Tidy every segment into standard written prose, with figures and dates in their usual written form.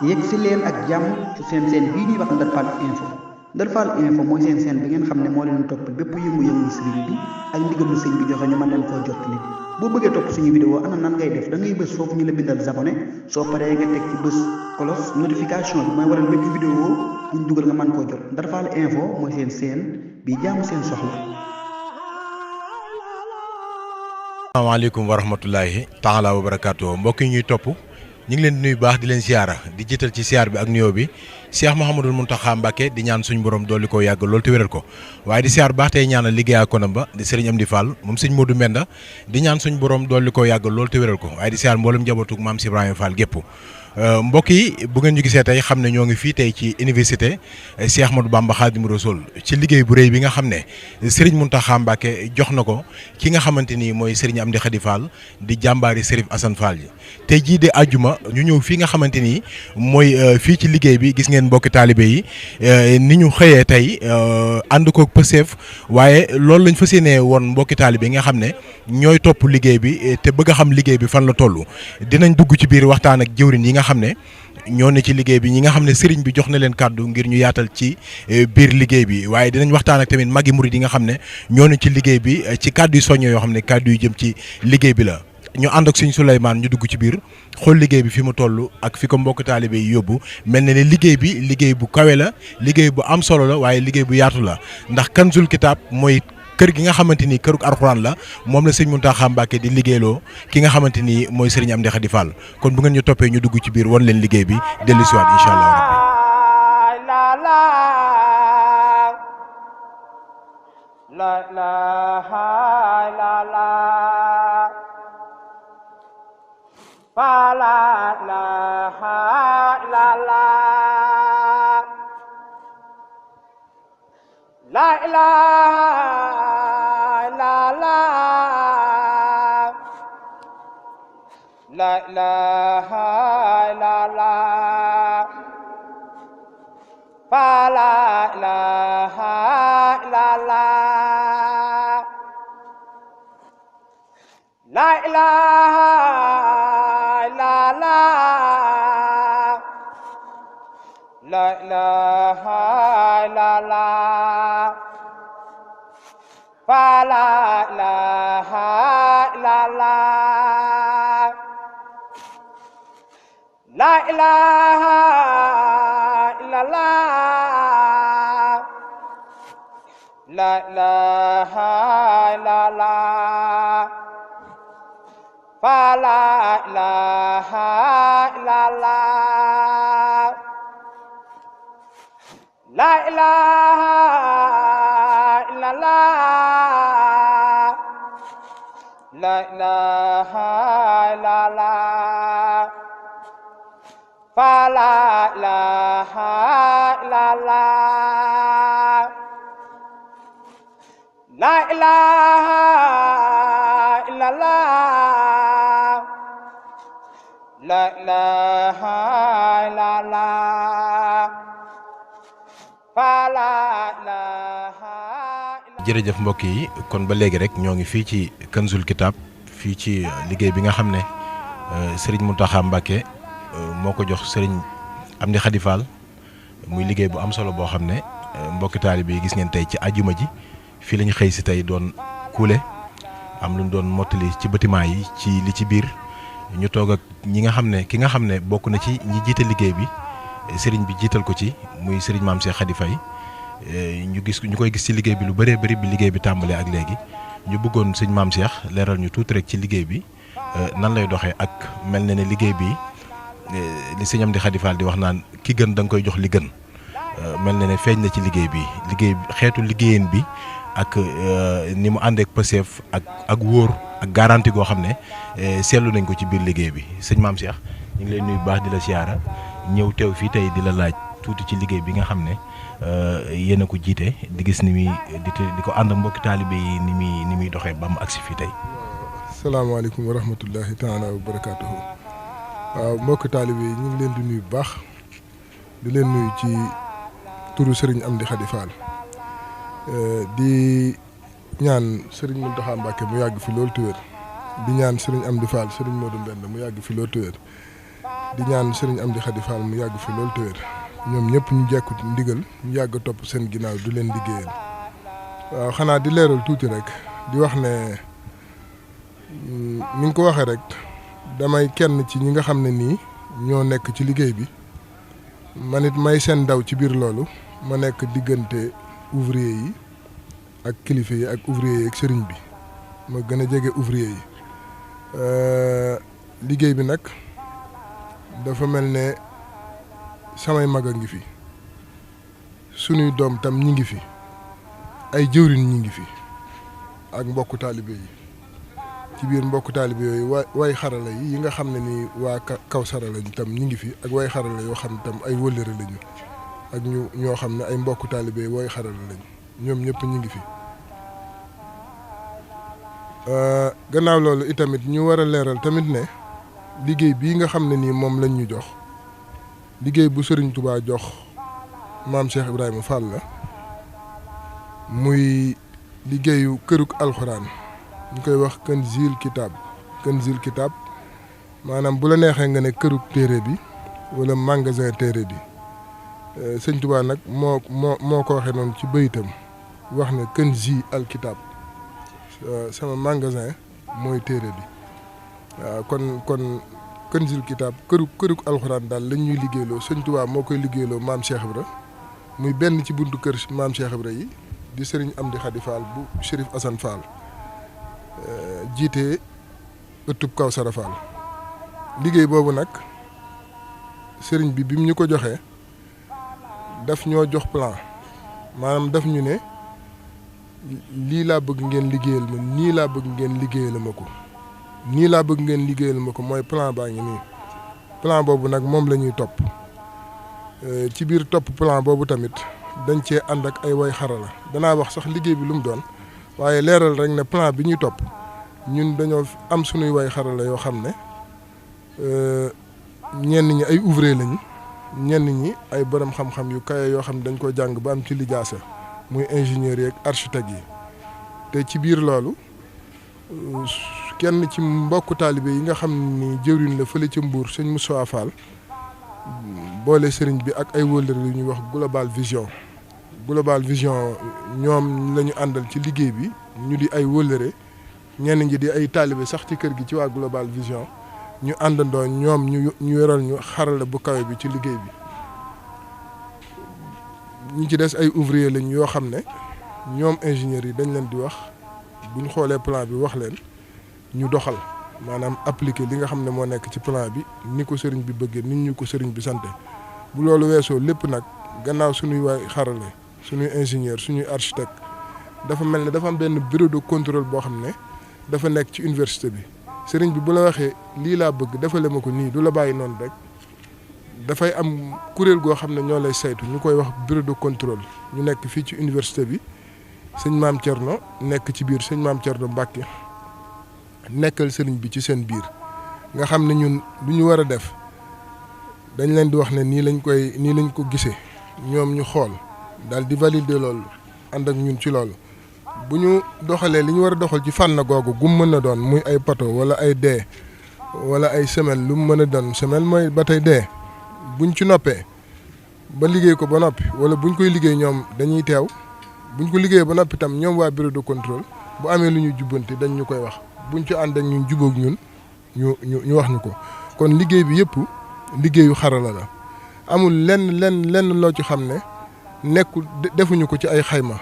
yegg si leen ak jàmm ci seen bii ñuy wax Ndar Fall info Ndar Fall info mooy seen bi ngeen xam ne moo leen topp bépp yëngu-yëngu sëriñ bi ak ndigal lu sëñ bi joxe ñu mën leen koo jot li boo bëggee topp suñu vidéo ana nan ngay def da ngay bës foofu ñu la bindal abonné soo paree nga teg ci bës cloche notification bi mooy waral bépp vidéo buñ dugal nga mën koo jot Ndar Fall info mooy seen bi jaamu seen soxla. asalaamaaleykum wa rahmatulahi taala wa barakaatu mbokk yi ñuy topp ñu ngi leen di nuyu baax di leen siyaara di jiital ci siyaar bi ak nuyoo bi Cheikh Mouhamadul Mountakha Mbacké di ñaan suñu borom dolli ko yàgg loolu te wéral ko waaye di siyaar baax tey ñaanal liggéey ak konam ba di Serigne Amdi Fall moom sëñ Modou Mbenda di ñaan suñu borom dolli ko yàgg loolu te wéral ko waaye di siyaar mboolem njabootug maam si Ibrahima Fall gépp mbokk yi bu ngeen ñu gisee tey xam ne ñoo ngi fii tey ci université Cheikh Ahmadou Bamba Khadimou Rassoul ci liggéey bu rëy bi nga xam ne Serigne Mountakha Mbacké jox na ko ki nga xamante ni mooy Serigne Amdi Khady Fall di jàmbaari Serif Assane Fall yi tey jii de àjjuma ñu ñëw fii nga xamante ni mooy fii ci liggéey bi gis ngeen mbokki taalibe yi ni ñu xëyee tey ànd ko Pastef waaye loolu lañ fas yéenee woon mbokki taalibe yi nga xam ne ñooy topp liggéey bi te bëgg a xam liggéey bi fan la toll dinañ dugg ci biir waxtaan ak jëwriñ yi nga xam ne ñoo ne ci liggéey bi ñi nga xam ne sëriñ bi jox na leen kàddu ngir ñu yaatal ci biir liggéey bi waaye dinañ waxtaan ak tamit magi murid yi nga xam ne ñoo ne ci liggéey bi ci kàddu yu soñño yoo xam ne kàddu yu jëm ci liggéey bi la ñu ànd ak suñ Souleymane ñu dugg ci biir xool liggéey bi fi mu toll ak fi ko mbokk taalibe yi yóbbu mel na ne liggéey bi liggéey bu kawe la liggéey bu am solo la waaye liggéey bu yaatu la ndax Kanzul Kitab mooy kër gi nga xamante ni këruk Alxuraan la moom la sëñ Mountakha Mbacké di liggéeyloo ki nga xamante ni mooy sëriñ Amdi Khady Fall kon bu ngeen ñu toppee ñu dugg ci biir wan leen liggéey bi dellu si waat incha allah jërëjëf mbokk yi kon ba léegi rek ñoo ngi fii ci Kanzul Kitab fii ci liggéey bi nga xam ne Serigne Mountakha Mbacké moo ko jox Serigne Amdi Khady Fall muy liggéey bu am solo boo xam ne mbokki taalibe yi gis ngeen tey ci ajuma ji fii la ñu xëy si tey doon kuule am lu ñu doon mottali ci bâtiment yi ci li ci biir ñu toog ak ñi nga xam ne ki nga xam ne bokk na ci ñi jiite liggéey bi Serigne bi jiital ko ci muy Serigne Mame Cheikh Khady Faye ñu koy gis ci liggéey bi lu bëree bëri bi liggéey bi tàmbalee ak léegi ñu bëggoon sëñ Mame Cheikh leeral ñu tuuti rek ci liggéey bi nan lay doxee ak mel na ne liggéey bi li sëñ Amdi Khady Fall di wax naan ki gën da nga koy jox li gën mel na ne feeñ na ci liggéey bi xeetu liggéeyeen bi ak ni mu ànd ak Pastef ak wóor ak garantie goo xam ne seetlu nañ ko ci biir liggéey bi sëñ Mame Cheikh ñu ngi lay nuyu baax di la siyaara ñëw teew fii tey di la laaj tuuti ci liggéey bi nga xam ne yéen a ko jiite di gis ni muy di ko ànd mbokki taalibe yi ni muy doxee ba mu agsi fii tey. salaamaaleykum wa rahmatullahi taala wa barakaatuhu. waaw mbokki taalibe yi ñu ngi leen di nuyu bu baax di leen nuyu ci turu Serigne Amdi Khady Fall di ñaan Serigne Mountakha Mbacké mu yàgg fi loolu te wér di ñaan Serigne Amdi Fall Serigne Modou Mbenda mu yàgg fi loolu te wér di ñaan sëriñ Amdi Khady Fall mu yàgg fi loolu te wér ñoom ñëpp ñu jekku ndigal ñu yàgg topp seen ginnaaw du leen liggéeyal. waaw xanaa di leeral tuuti rek di wax ne ni nga ko waxee rek damay kenn ci ñi nga xam ne nii ñoo nekk ci liggéey bi man it may seen ndaw ci biir loolu ma nekk diggante ouvrier yi ak kilifa yi ak ouvrier yi ak sëriñ bi ma gën a jege ouvrier yi liggéey bi nag dafa mel ne samay mag a ngi fi sunuy doom tam ñi ngi fi ay jëwriñ ñi ngi fi ak mbokku taalibe yi ci biir mbokku taalibe yooyu way xarala yi nga xam ne ni waa Kawsara lañ tam ñi ngi fi ak way xarala yoo xam ne tam ay wëllëre lañu ak ñoo xam ne ay mbokku taalibe yi way xarala lañ ñoom ñëpp ñi ngi fi. gannaaw loolu itamit ñu war a leeral tamit ne liggéey bii nga xam ne nii moom lañ ñu jox liggéey bu Sëriñ Tuubaa jox maam Cheikh Ibrahima Fall la muy liggéeyu këruk alxuraan ñu koy wax Kanzil Kitab maanaam bu la neexee nga ne këruk téere bi wala magasin téere bi Sëriñ Tuubaa nag moo ko waxee noonu ci bëyitam wax ne Kanzil Kitab sama magasin mooy téere bi waaw kon Kanzil Kitab këruk alxuraan daal lañ ñuy liggéeyloo Sëriñ Tuubaa moo koy liggéeyloo maam Cheikh Ibra muy benn ci buntu kër maam Cheikh Ibra yi di sëriñ Amdi Khady Fall bu Chérif Assane Fall jiite ëttub Kawsara Fall liggéey boobu nag sëriñ bi mu ñu ko joxee daf ñoo jox plan maanaam daf ñu ne lii laa bëgg ngeen liggéeyal ma nii laa bëgg ngeen liggéeyal ma ko nii laa bëgg ngeen liggéeyal ma ko mooy plan baa ngi nii plan boobu nag moom la ñuy topp ci biir topp plan boobu tamit dañ cee ànd ak ay way xarala danaa wax sax liggéey bi lu mu doon waaye leeral rek ne plan bi ñuy topp ñun dañoo am sunuy way xarala yoo xam ne ñenn ñi ay ouvrier lañu ñenn ñi ay borom xam-xam yu kawe yoo xam ne dañ ko jàng ba am ci lijaasa muy ingénieur yi ak architecte yi te ci biir loolu kenn ci mbokku taalibe yi nga xam ni jëwriñ la fële ca Mbuur sëñ Moussa Fall boole sëriñ bi ak ay wëllëre yu ñuy wax Global Vision ñoom la ñu àndal ci liggéey bi ñu di ay wëllëre ñenn ñi di ay taalibe sax ci kër gi ci waa Global Vision ñu àndandoo ñoom ñu yoral ñu xarala bu kawe bi ci liggéey bi ñi ci des ay ouvrier lañ yoo xam ne ñoom ingénieurs yi dañ leen di wax bu ñu xoolee plan bi wax leen ñu doxal maanaam appliquer li nga xam ne moo nekk ci plan bi ni ko sëriñ bi bëggee nit ñu ko sëriñ bi sante bu loolu weesoo lépp nag gannaaw suñuy waay xarale suñuy ingénieur suñuy architecte dafa mel ne dafa am benn bureau de contrôle boo xam ne dafa nekk ci université bi sëriñ bi bu la waxee lii laa bëgg defale ma ko nii du la bàyyi noonu rek dafay am kuréel goo xam ne ñoo lay saytu ñu koy wax bureau de contrôle ñu nekk fii ci université bi sëñ Maam Thierno nekk ci biir sëñ Maam Thierno Mbacke nekkal sëriñ bi ci seen biir nga xam ne ñun lu ñu war a def dañ leen di wax ne nii lañ ko gisee ñoom ñu xool daal di valider loolu ànd ak ñun ci loolu bu ñu doxalee li ñu war a doxal ci fànn googu gum mën a doon muy ay poto wala ay dee wala ay semelle lu mu mën a doon semelle mooy ba tey dee buñ ci noppee ba liggéey ko ba noppi wala buñ koy liggéey ñoom dañuy teew buñ ko liggéeyee ba noppi tam ñoom waa bureau de contrôle bu amee lu ñu jubbanti dañ ñu koy wax buñ ci ànd ak ñun jubóog ñun ñu wax ñu ko kon liggéey bi yëpp liggéeyu xarala la amul lenn loo ci xam ne nekkul defuñu ko ci ay xayma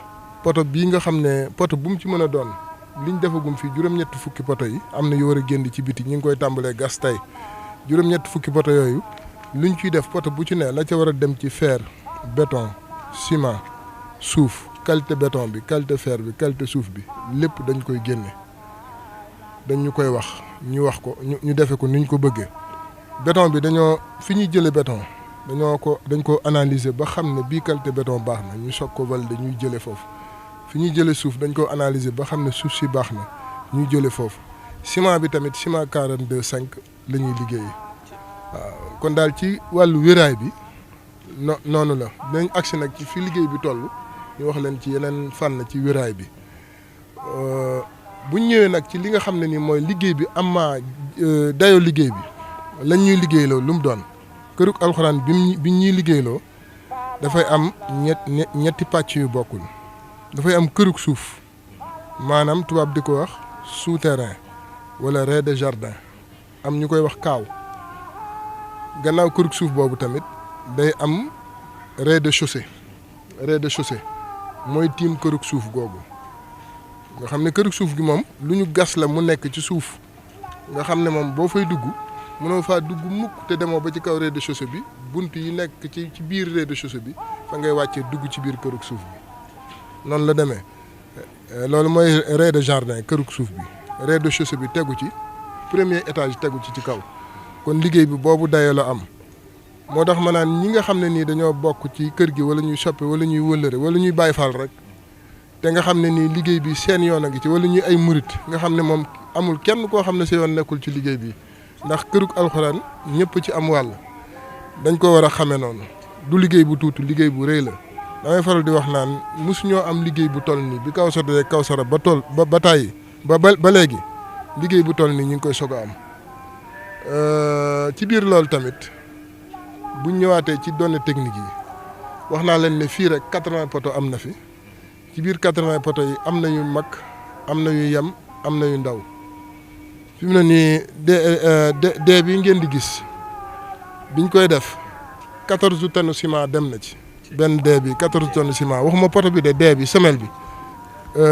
poto bii nga xam ne poto bu mu ci mën a doon liñ defagum fii juróom-ñetti fukki poto yi am na yu war a génn ci biti ñu ngi koy tàmbalee gas tey juróom-ñetti fukki poto yooyu luñ ciy def poto bu ci ne la ca war a dem ci fer béton ciment suuf qualité béton bi qualité fer bi qualité suuf bi lépp dañ koy génne dañ ñu koy wax ñu wax ko ñu defe ko ni ñu ko bëggee béton bi dañoo fi ñuy jëlee béton dañ ko analyser ba xam ne bii qualité béton baax na ñu soog ko valider ñuy jëlee foofu fi ñuy jëlee suuf dañ ko analyser ba xam ne suuf si baax na ñuy jëlee foofu ciment bi tamit ciment 42,5 la ñuy liggéeyee waaw kon daal ci wàllu wéraay bi noonu la dinañ agsi nag ci fi liggéey bi toll ñu wax leen ci yeneen fànn ci wéraay bi bu ñëwee nag ci li nga xam ne ni mooy liggéey bi am dayoo liggéey bi lañ ñuy liggéeyloo lu mu doon kërug alxuraan bi ñuy liggéeyloo dafay am ñetti pàcc yu bokkul. dafay am kërug suuf maanaam tubaab di ko wax souterrain wala rez-de-jardin am ñu koy wax kaaw gannaaw kërug suuf boobu tamit day am rez-de-chaussée mooy tiim kërug suuf googu nga xam ne kërug suuf gi moom lu ñu gas la mu nekk ci suuf nga xam ne moom boo fay dugg mënoo faa dugg mukk te demoo ba ci kaw rez-de-chaussée bi bunt yi nekk ci biir rez-de-chaussée bi fa ngay wàccee dugg ci biir kërug suuf bi noonu la demee loolu mooy rez-de-jardin kërug suuf bi rez-de-chaussée bi tegu ci premier étage tegu ci kaw kon liggéey bi boobu dayoo la am moo tax ma naan ñi nga xam ne nii dañoo bokk ci kër gi wala ñuy soppe wala ñuy wëllëre wala ñuy bàyyi faal rek te nga xam ne nii liggéey bi seen yoon a ngi ci wala ñuy ay murit nga xam ne moom amul kenn koo xam ne sa yoon nekkul ci liggéey bi ndax kërug alxuraan ñëpp ci am wàll dañ ko war a xamee noonu du liggéey bu tuuti liggéey bu rëy la damay faral di wax naan mosuñoo am liggéey bu toll nii bi Kawsara ba tàyyi ba léegi liggéey bu toll nii ñu ngi koy soog a am ci biir loolu tamit buñ ñëwaatee ci données techniques yi wax naa leen ne fii rek 80 poto am na fi ci biir 80 poto yi am na yu mag am na yu yem am na yu ndaw fi mu ne nii dee bi ngeen di gis biñ koy def 14 tonnes ciment dem na ci benn dee bi 14 tonnes ciment waxuma poto bi de dee bi semelle bi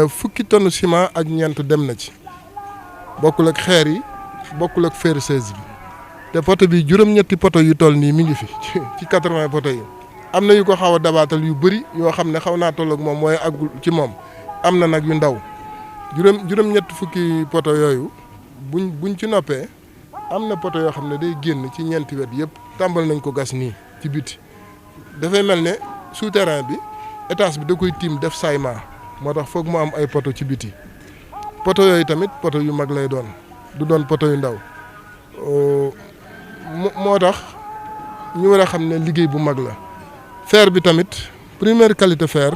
fukki tonnes ciment ak ñeent dem na ci bokkul ak xeer yi bokkul ak ferseuse bi te poto bi juróom-ñetti poto yu toll nii mi ngi fi ci 80 poto yi am na yu ko xaw a dabaatal yu bëri yoo xam ne xaw naa toll ak moom mooy àggul ci moom am na nag yu ndaw juróom-ñetti fukki poto yooyu buñ ci noppee am na poto yoo xam ne day génn ci ñeenti wet yëpp tàmbal nañ ko gas nii ci biti dafay mel ne souterrain bi étage bi da koy tiim def saillement moo tax foog mu am ay poto ci biti poto yooyu tamit poto yu mag lay doon du doon poto yu ndaw moo tax ñu war a xam ne liggéey bu mag la fer bi tamit première qualité fer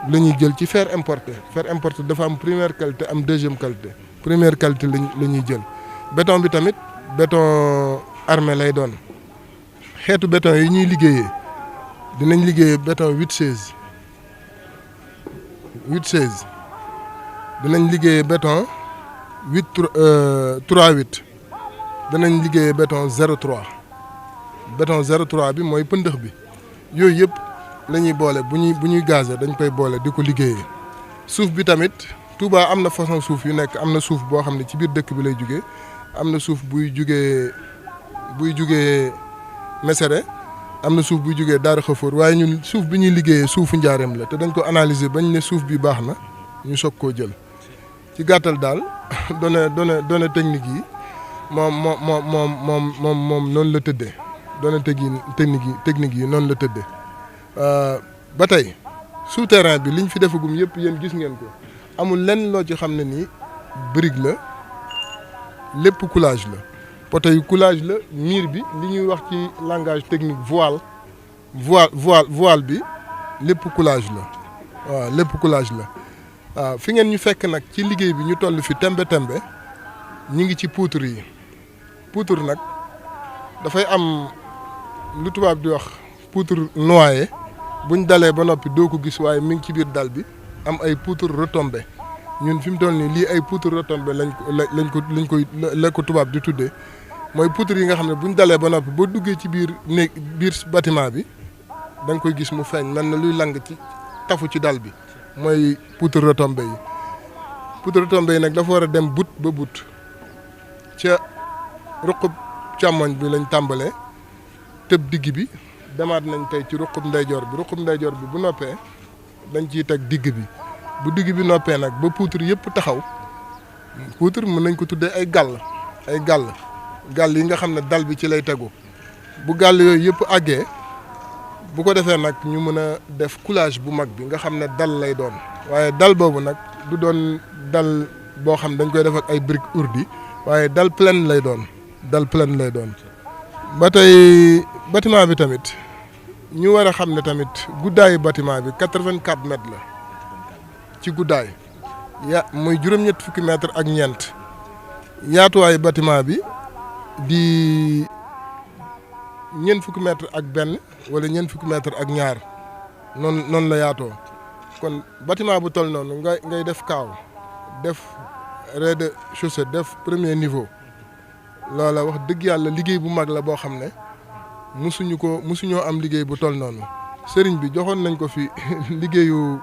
la ñuy jël ci fer importé dafa am première qualité am deuxième qualité première qualité la ñuy jël béton bi tamit béton armé lay doon xeetu béton yi ñuy liggéeyee dinañ liggéeyee béton 8-16 dinañ liggéeyee béton 3-8 danañ liggéeyee béton 0-3 béton 0-3 bi mooy pëndëx bi yooyu yëpp la ñuy boole bu ñuy gazé dañ koy boole di ko liggéeyee suuf bi tamit Touba am na façon suuf yu nekk am na suuf boo xam ne ci biir dëkk bi lay jugee am na suuf buy jugee Mesere am na suuf buy jugee Daara Xafoor waaye ñun suuf bi ñuy liggéeyee suufu njaareem la te dañ ko analyser bañ ne suuf bi baax na ñu soog koo jël ci gàttal daal données techniques yi moom noonu la tëddee données techniques yi noonu la tëddee ba tey souterrain bi liñ fi defagum yëpp yéen gis ngeen ko amul lenn loo ci xam ne nii brique la lépp coulage la poto yu coulage la miir bi li ñuy wax ci langage technique voile bi lépp coulage la waaw lépp coulage la waaw fi ngeen ñu fekk nag ci liggéey bi ñu toll fi tembe ñu ngi ci poutre yi poutre nag dafay am lu tubaab di wax poutre noyé buñ dalee ba noppi doo ko gis waaye mi ngi ci biir dal bi am ay poutre retombé ñun fi mu toll nii lii ay poutre retombé la ko tubaab di tuddee mooy poutre yi nga xam ne buñ dalee ba noppi boo duggee ci biir bâtiment bi da nga koy gis mu feeñ mel na luy lang ci tafu ci dal bi mooy poutre retombé yi poutre retombé yi nag dafa war a dem but ba but ca ruqub càmmoñ bi lañ tàmbalee tëb digg bi demaat nañ tey ci ruqub ndeyjoor bi bu noppee dañ ciy teg digg bi bu digg bi noppee nag ba poutre yëpp taxaw poutre mën nañ ko tuddee ay gàll yi nga xam ne dal bi ci lay tegu bu gàll yooyu yëpp àggee bu ko defee nag ñu mën a def coulage bu mag bi nga xam ne dal lay doon waaye dal boobu nag du doon dal boo xam dañ koy def ak ay briques ourdi waaye dal pleine lay doon ba tey bâtiment bi tamit ñu war a xam ne tamit guddaayu bâtiment bi 84 mètres la ci guddaay muy juróom-ñett fukki mètres ak ñeent yaatuwaayu bâtiment bi di ñeent fukki mètre ak benn wala ñeent fukki mètre ak ñaar noonu la yaatoo kon bâtiment bu toll noonu ngay def kaaw def rez-de-chaussée def premier niveau loola wax dëgg yàlla liggéey bu mag la boo xam ne musuñoo am liggéey bu toll noonu sëriñ bi joxoon nañ ko fi liggéeyu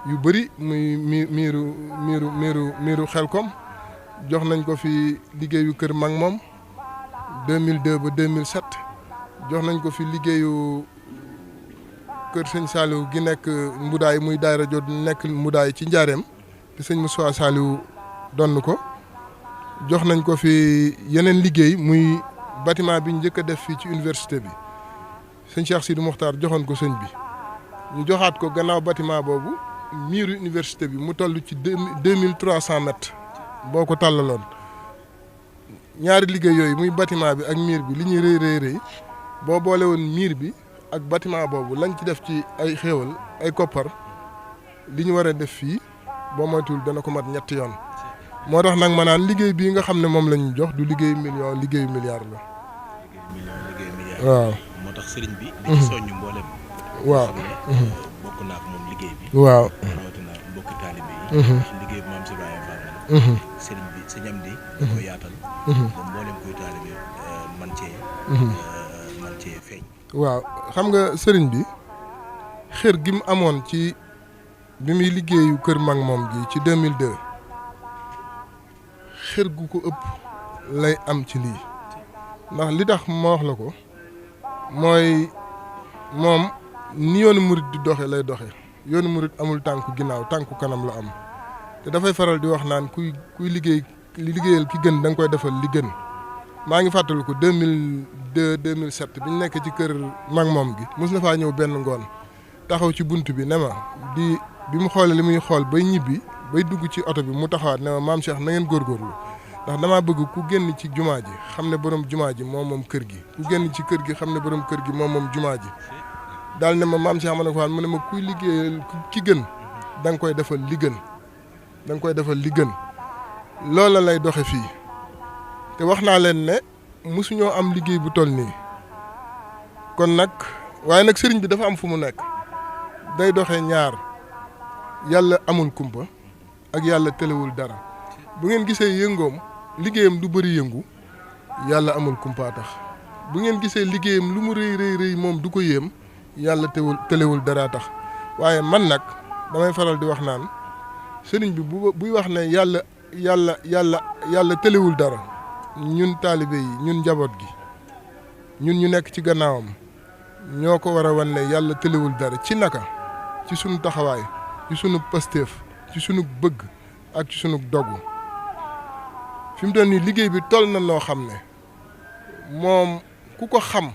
yu bëri muy miiru Xelkom jox nañ ko fi liggéeyu kër mag moom 2002 ba 2007 jox nañ ko fi liggéeyu kër sëñ Saliou gi nekk Mbudaay muy daayira jot nekk Mbudaay ci Njaareem te sëñ Moussa Saliou donn ko jox nañ ko fi yeneen liggéey muy bâtiment bi ñu njëkk a def fii ci université bi sëñ Cheikh Sidi Mokhtar joxoon ko sëñ bi ñu joxaat ko gannaaw bâtiment boobu miiru université bi mu toll ci 2300 mètres boo ko tàllaloon ñaari liggéey yooyu muy bâtiment bi ak miir bi li ñuy rëy boo boole woon miir bi ak bâtiment boobu lañ ci def ci ay xéewal ay koppar li ñu war a def fii boo moytuwul dana ko mat ñetti yoon moo tax nag ma naan liggéey bii nga xam ne moom lañu jox du liggéey million liggéeyu milliard la. liggéeyu milliard. waaw moo tax sëriñ bi. di ci soññu mboolem. waaw bokk naa ak moom liggéey bi. waaw rawatina mbokki taalibe yi. ci liggéey bi maam si Baye Fall. sëriñ bi sa ñam di. da koo yaatal. ba mboolem kuy taalibe man cee feeñ. waaw xam nga sëriñ bi xër gi mu amoon ci bi muy liggéeyu kër mag moom gi ci 2002 xër gu ko ëpp lay am ci lii ndax li tax ma wax la ko mooy moom ni yoonu murit di doxe lay doxe yoonu murit amul tànku ginnaaw tànku kanam la am te dafay faral di wax naan kuy liggéeyal ki gën da nga koy defal li gën maa ngi fàttaliku 2002 2007 bi ñu nekk ci kër mag moom gi mos na faa ñëw benn ngoon taxaw ci bunt bi ne ma bi mu xoolee li muy xool bay ñibbi bay dugg ci oto bi mu taxawaat ne ma maam Cheikh na ngeen góorgóorlu ndax damaa bëgg ku génn ci jumaa ji xam ne borom jumaa ji moom kër gi ku génn ci kër gi xam ne borom kër gi moom jumaa ji daal ne ma maam Cheikh ma ne ko waan mu ne ma kuy liggéeyal ki gën da nga koy defal li gën da nga koy defal li gën loola lay doxe fii te wax naa leen ne mosuñoo am liggéey bu toll nii kon nag waaye nag sëriñ bi dafa am fu mu nekk day doxee ñaar yàlla amul kumpa ak yàlla telewul dara bu ngeen gisee yëngoom liggéeyam du bëri yëngu yàlla amul kumpa tax bu ngeen gisee liggéeyam lu mu rëy moom du ko yéem yàlla telewul dara tax waaye man nag damay faral di wax naan sëriñ bi buy wax ne yàlla telewul dara ñun taalibe yi ñun njaboot gi ñun ñu nekk ci gannaawam ñoo ko war a wan ne yàlla telewul dara ci naka ci sunu taxawaay ci sunu pasteef ci sunu bëgg ak ci sunu dogu fi mu toll nii liggéey bi toll na noo xam ne moom ku ko xam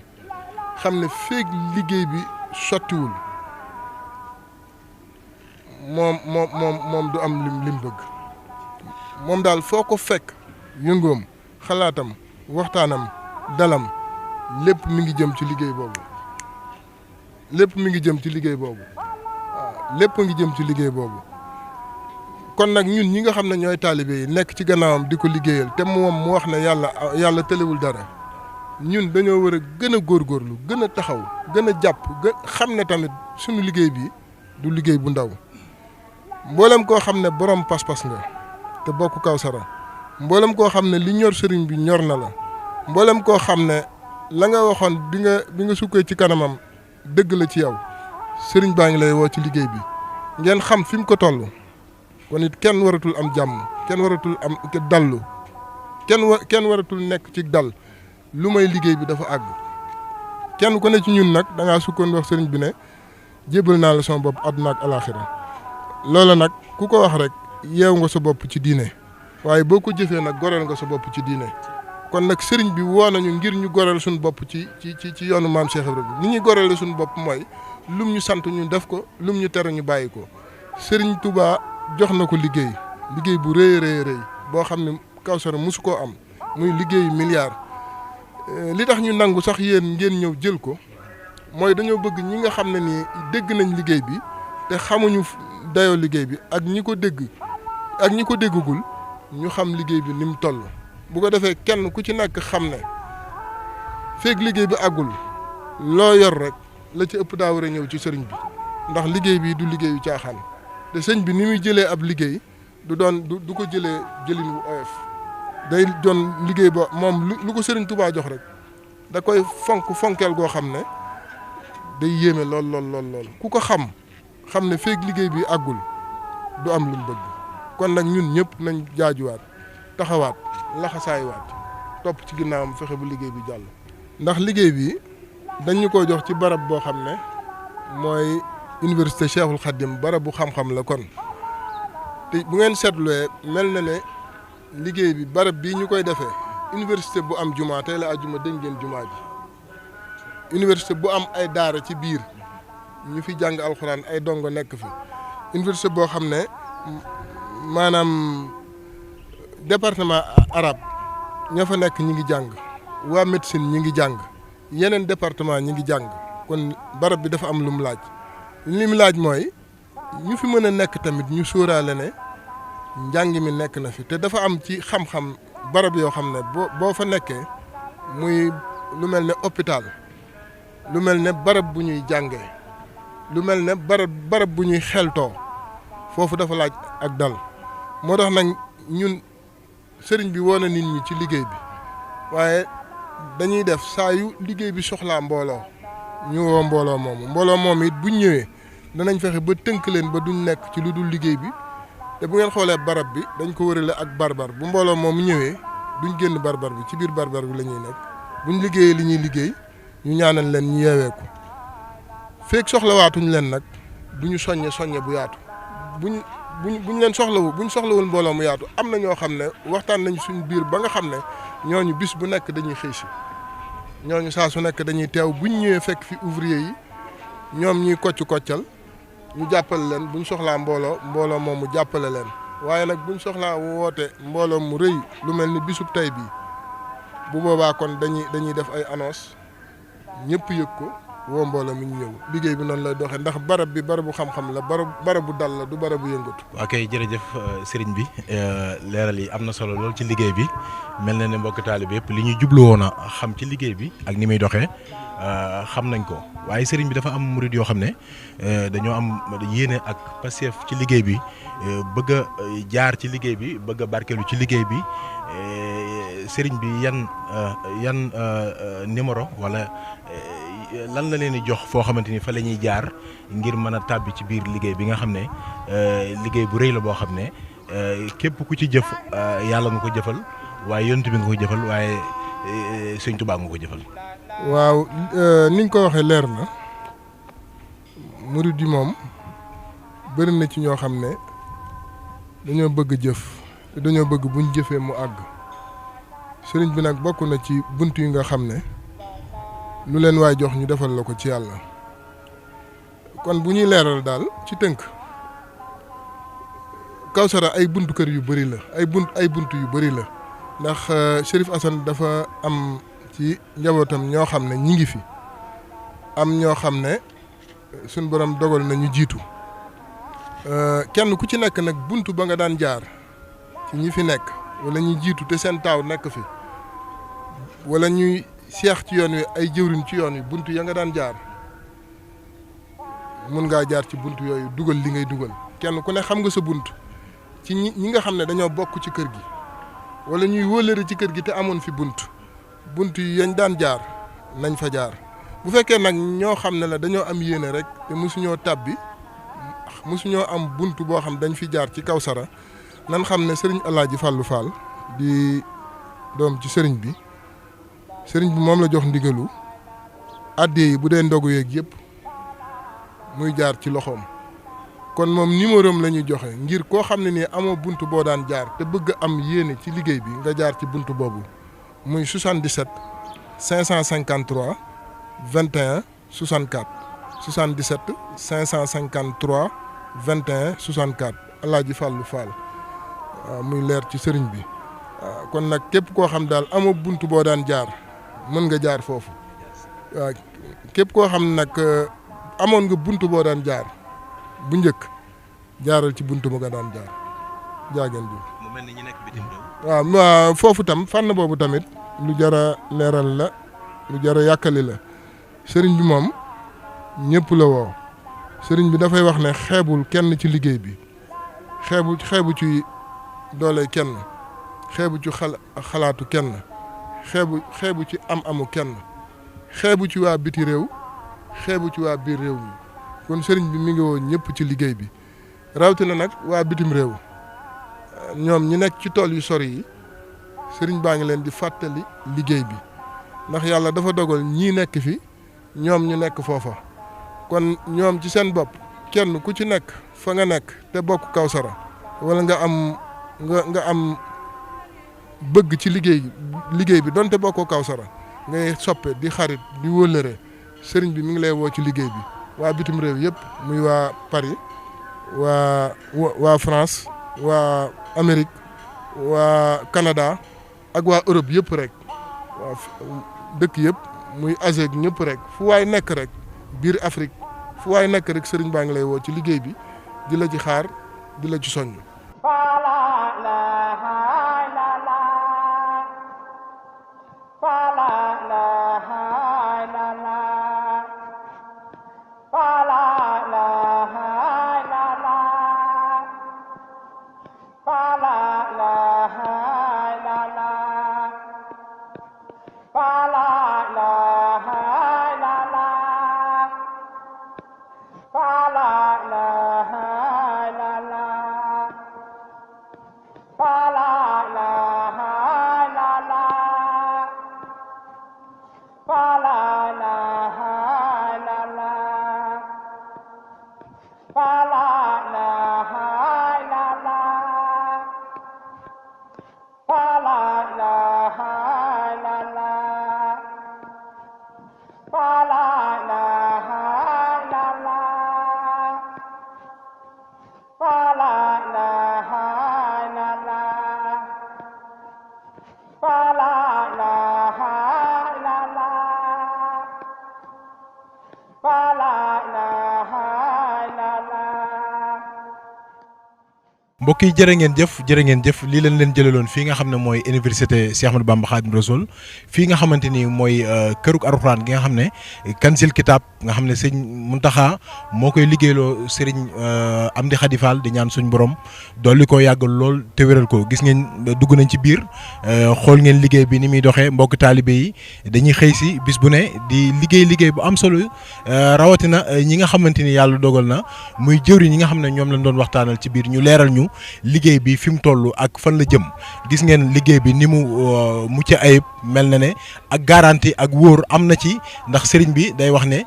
ne feeg liggéey bi sottiwul moom du am lim bëgg moom daal foo ko fekk yëngoom xalaatam waxtaanam dalam lépp mi ngi jëm ci liggéey boobu lépp mi ngi jëm ci liggéey boobu waaw lépp ngi jëm ci liggéey boobu kon nag ñun ñi nga xam ne ñooy taalibe yi nekk ci gannaawam di ko liggéeyal te moom mu wax ne yàlla tëlewul dara ñun dañoo war a gën a góorgóorlu gën a taxaw gën a jàpp xam ne tamit suñu liggéey bi du liggéey bu ndaw mboolem koo xam ne borom pas-pas nga te bokk Kawsara mboolem koo xam ne li ñor sëriñ bi ñor na la mboolem koo xam ne la nga waxoon bi nga sukkee ci kanamam dëgg la ci yow sëriñ baa ngi lay woo ci liggéey bi ngeen xam fi mu ko toll kon it kenn waratul am jàmm kenn waratul am dallu kenn waratul nekk ci dal lu may liggéey bi dafa àgg kenn ku ne ci ñun nag da ngaa sukkoon wax sëriñ bi ne jébal naa la sama bopp àdduna ak alaaxira loola nag ku ko wax rek yeew nga sa bopp ci diine waaye boo ko jëfee nag goreel nga sa bopp ci diine kon nag sëriñ bi woo nañu ngir ñu goreel suñu bopp ci yoonu maam Cheikh Ibrahima ni ñuy goreele suñu bopp mooy lum ñu sant ñu def ko lum ñu tere ñu bàyyi ko sëriñ Touba jox na ko liggéey bu rëy boo xam ne Kawsara mosu koo am muy liggéeyu milliard li tax ñu nangu sax yéen ngeen ñëw jël ko mooy dañoo bëgg ñi nga xam ne nii dégg nañ liggéey bi te xamuñu dayoo liggéey bi ak ñi ko dégg ak ñi ko déggagul ñu xam liggéey bi ni mu toll bu ko defee kenn ku ci nekk xam ne feeg liggéey bi àggul loo yor rek la ci ëpp daa war a ñëw ci sëriñ bi ndax liggéey bi du liggéeyu caaxaan te sëñ bi ni muy jëlee ab liggéey du ko jëlee jëlin wu oyof day doon liggéey ba moom lu ko sëriñ Touba jox rek da koy fonkeel goo xam ne day yéeme lool ku ko xam ne feeg liggéey bi àggul du am lu mu bëgg kon nag ñun ñëpp nañ jaajuwaat taxawaat laxasaaywaat topp ci ginnaawam fexe bu liggéey bi jàll. ndax liggéey bi dañu ko jox ci barab boo xam ne mooy université Cheikhul Khadim barabu xam-xam la kon te bu ngeen seetluwee mel na ne liggéey bi barab bii ñu koy defee université bu am jumaa tey la àjjuma dégg ngeen jumaa ji université bu am ay daara ci biir ñu fi jàng alxuraan ay dongo nekk fi université boo xam ne maanaam département arabe ña fa nekk ñi ngi jàng waa médecine ñi ngi jàng yeneen département ñi ngi jàng kon barab bi dafa am lu mu laaj li mu laaj mooy ñu fi mën a nekk tamit ñu sóoraale ne njàng mi nekk na fi te dafa am ci xam-xam barab yoo xam ne boo fa nekkee muy lu mel ne hôpital lu mel ne barab bu ñuy jàngee lu mel ne barab bu ñuy xeltoo foofu dafa laaj ak dal moo tax nag ñun sëriñ bi woo na nit ñi ci liggéey bi waaye dañuy def saa yu liggéey bi soxlaa mbooloo ñu woo mbooloo moomu it buñ ñëwee danañ fexe ba tënk leen ba duñ nekk ci lu dul liggéey bi te bu ngeen xoolee barab bi dañ ko wërale ak barbar bu mbooloo moomu ñëwee duñ génn barbar bi ci biir barbar bi la ñuy nekk buñ liggéeyee li ñuy liggéey ñu ñaanal leen ñu yeeweeku feek soxlawaatuñ leen nag duñu soññe bu yaatu buñ leen soxlawul mbooloo mu yaatu am na ñoo xam ne waxtaan nañ suñ biir ba nga xam ne ñooñu bis bu nekk dañuy xëy si ñooñu saa su nekk dañuy teew buñ ñëwee fekk fi ouvrier yi ñoom ñuy koccal ñu jàppale leen buñ soxlaa mbooloo moom mu jàppale leen waaye nag buñ soxlaa woote mbooloo mu rëy lu mel ni bisub tey bii bu boobaa kon dañuy def ay annonce ñëpp yëg ko woo mbooloo mi ñu ñëw liggéey bi noonu lay doxee ndax barab bi barabu xam-xam la barabu dal la du barabu yëngatu. ok jërëjëf sëriñ bi leeral yi am na solo lool ci liggéey bi mel na ne mbokk taalibe yëpp li ñu jublu woon a xam ci liggéey bi ak ni muy doxee xam nañ ko waaye sëriñ bi dafa am murid yoo xam ne dañoo am yéene ak passeef ci liggéey bi bëgg a jaar ci liggéey bi bëgg a barkeelu ci liggéey bi sëriñ bi yan numéro wala lan la leen di jox foo xamante ni fa la ñuy jaar ngir mën a tàbbi ci biir liggéey bi nga xam ne liggéey bu rëy la boo xam ne képp ku ci jëf yàlla nga ko jëfal waaye yonent bi nga ko jëfal waaye sëñ Tuubaa nga ko jëfal. waaw niñ ko waxee leer na murid yi moom bëri na ci ñoo xam ne dañoo bëgg jëf te dañoo bëgg buñ jëfee mu àgg sëriñ bi nag bokk na ci bunt yi nga xam ne lu leen waay jox ñu defal la ko ci yàlla kon bu ñuy leeral daal ci tënk Kawsara ay buntu kër yu bëri la ay bunt yu bëri la ndax Chérif Assane dafa am ci njabootam ñoo xam ne ñi ngi fi am ñoo xam ne suñ borom dogal na ñu jiitu kenn ku ci nekk nag bunt ba nga daan jaar ci ñi fi nekk wala ñuy jiitu te seen taaw nekk fi wala ñuy seex ci yoon wi ay jëwriñ ci yoon wi bunt ya nga daan jaar mun ngaa jaar ci bunt yooyu dugal li ngay dugal kenn ku ne xam nga sa bunt ci ñi nga xam ne dañoo bokk ci kër gi wala ñuy wóolëre ci kër gi te amoon fi bunt yi yañ daan jaar nañ fa jaar bu fekkee nag ñoo xam ne la dañoo am yéene rek te mosuñoo tàbbi mosuñoo am bunt boo xam dañ fi jaar ci Kawsara nan xam ne sëriñ Alaaji Fàllu Fall di doom ci sëriñ bi moom la jox ndigalu addiya yi bu dee ndogu yeeg yëpp muy jaar ci loxoom kon moom numéro am la ñuy joxe ngir koo xam ne nii amoo bunt boo daan jaar te bëgg am yéene ci liggéey bi nga jaar ci bunt boobu muy 77 553 21 64 77 553 21 64 Alaaji Fàllu Fall waaw muy leer ci sëriñ bi waaw kon nag képp koo xam daal amoo bunt boo daan jaar mën nga jaar foofu waaw képp koo xam nag amoon nga bunt boo daan jaar bu njëkk jaaral ci bunt ba nga daan jaar jaageen bi. mu mel ni ñu nekk bitim réew. waaw foofu tam fànn boobu tamit lu jar a leeral la lu jar a yàkkali la sëriñ bi moom ñëpp la woo sëriñ bi dafay wax ne xeebul kenn ci liggéey bi xeebu ci doole kenn xeebu ci xalaatu kenn xeebu ci am-amu kenn xeebu ci waa biti réew xeebu ci waa biir réew mi kon sëriñ bi mi ngi woo ñëpp ci liggéey bi rawatina nag waa bitim réew ñoom ñi nekk ci tool yu sori yi sëriñ baa ngi leen di fàttali liggéey bi ndax yàlla dafa dogal ñii nekk fi ñoom ñu nekk foofa kon ñoom ci seen bopp kenn ku ci nekk fa nga nekk te bokk Kawsara wala nga am bëgg ci liggéey bi donte bokkoo Kawsara ngay soppe di xarit di wëllëre sëriñ bi mi ngi lay woo ci liggéey bi waa bitim réew yëpp muy waa Paris waa France waa Amérique waa Canada ak waa Europe yëpp rek waa dëkk yëpp muy Asie ñëpp rek fu waay nekk rek biir Afrique fu waay nekk rek sëriñ baa ngi lay woo ci liggéey bi di la ci xaar di la ci soññ. mbokk yi jërë ngeen jëf lii leen jëlaloon fii nga xam ne mooy université Cheikh Ahmadou Bamba Khadim Rassoul fii nga xamante ni mooy kërug Alxuraan gi nga xam ne Kanzil Kitab nga xam ne sëñ Muntaxa moo koy liggéeyloo sëriñ Amdi Khady Fall di ñaan suñ borom dolli ko yàggal lool te wéral ko gis ngeen dugg nañ ci biir xool ngeen liggéey bi ni muy doxee mbokk taalibe yi dañuy xëy si bis bu ne di liggéey bu am solo rawatina ñi nga xamante ni yàlla dogal na muy jëwriñ ñi nga xam ne ñoom lañ doon waxtaanal ci biir ñu leeral ñu liggéey bi fi mu toll ak fan la jëm gis ngeen liggéey bi ni mu mucc ayib mel na ne ak garantie ak wóor am na ci ndax sëriñ bi day wax ne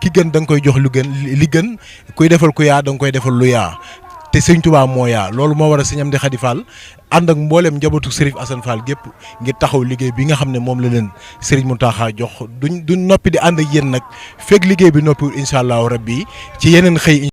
ki gën da nga koy jox li gën kuy defal ku yaa da nga koy defal lu yaa te sëñ Tuubaa moo yaa loolu moo war a sëñ Amdi Khady Fall ànd ak mboolem njabootu Sërif Assane Fall gépp ngir taxaw liggéey bi nga xam ne moom la leen sëriñ Mountakha jox duñ noppi di ànd ak yéen nag fekk liggéey bi noppiwul incha allahu rabbi ci yeneen xëy